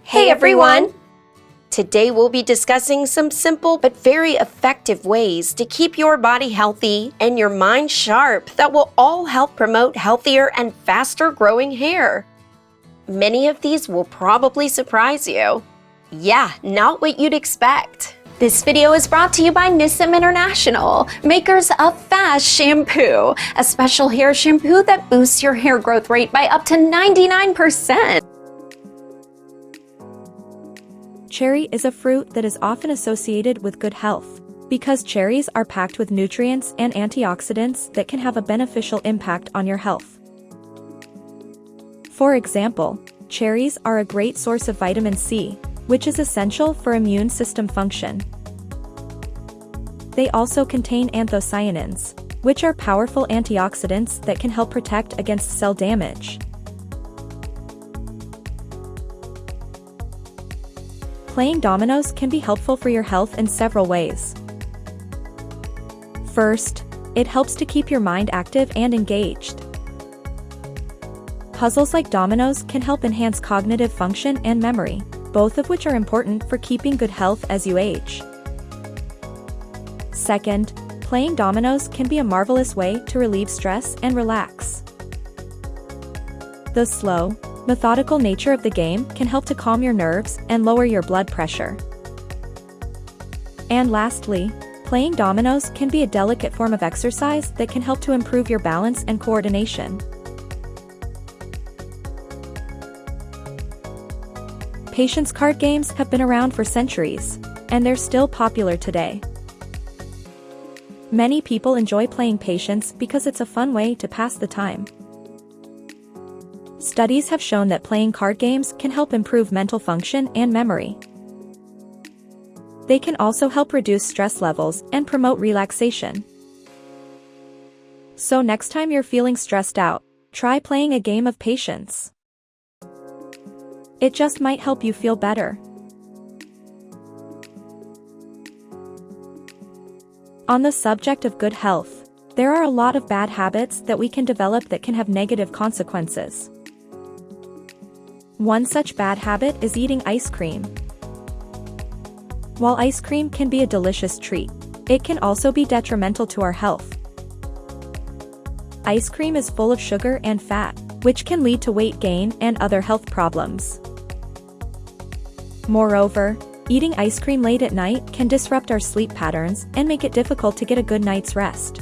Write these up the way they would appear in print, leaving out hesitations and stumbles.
Hey everyone! Today we'll be discussing some simple but very effective ways to keep your body healthy and your mind sharp that will all help promote healthier and faster growing hair. Many of these will probably surprise you. Yeah, not what you'd expect. This video is brought to you by Nissim International, makers of F.A.S.T shampoo, a special hair shampoo that boosts your hair growth rate by up to 99%. Cherry is a fruit that is often associated with good health, because cherries are packed with nutrients and antioxidants that can have a beneficial impact on your health. For example, cherries are a great source of vitamin C, which is essential for immune system function. They also contain anthocyanins, which are powerful antioxidants that can help protect against cell damage. Playing dominoes can be helpful for your health in several ways. First, it helps to keep your mind active and engaged. Puzzles like dominoes can help enhance cognitive function and memory, both of which are important for keeping good health as you age. Second, playing dominoes can be a marvelous way to relieve stress and relax. The slow, methodical nature of the game can help to calm your nerves and lower your blood pressure. And lastly, playing dominoes can be a delicate form of exercise that can help to improve your balance and coordination. Patience card games have been around for centuries, and they're still popular today. Many people enjoy playing patience because it's a fun way to pass the time. Studies have shown that playing card games can help improve mental function and memory. They can also help reduce stress levels and promote relaxation. So next time you're feeling stressed out, try playing a game of patience. It just might help you feel better. On the subject of good health, there are a lot of bad habits that we can develop that can have negative consequences. One such bad habit is eating ice cream. While ice cream can be a delicious treat, it can also be detrimental to our health. Ice cream is full of sugar and fat, which can lead to weight gain and other health problems. Moreover, eating ice cream late at night can disrupt our sleep patterns and make it difficult to get a good night's rest.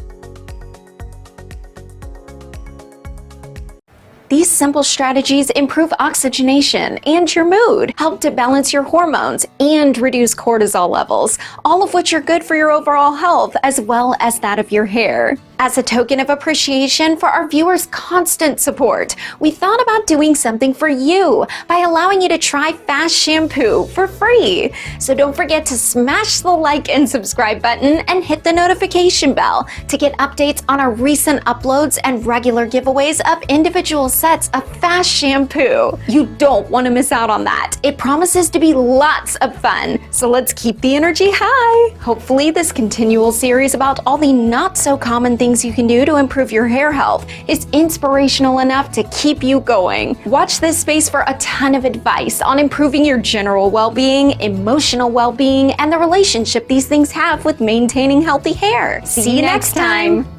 These simple strategies improve oxygenation and your mood, help to balance your hormones, and reduce cortisol levels, all of which are good for your overall health as well as that of your hair. As a token of appreciation for our viewers' constant support, we thought about doing something for you by allowing you to try F.A.S.T shampoo for free. So don't forget to smash the like and subscribe button and hit the notification bell to get updates on our recent uploads and regular giveaways of individual sets of F.A.S.T shampoo. You don't want to miss out on that. It promises to be lots of fun. So let's keep the energy high. Hopefully this continual series about all the not so common things you can do to improve your hair health is inspirational enough to keep you going. Watch this space for a ton of advice on improving your general well-being, emotional well-being, and the relationship these things have with maintaining healthy hair. See you next time.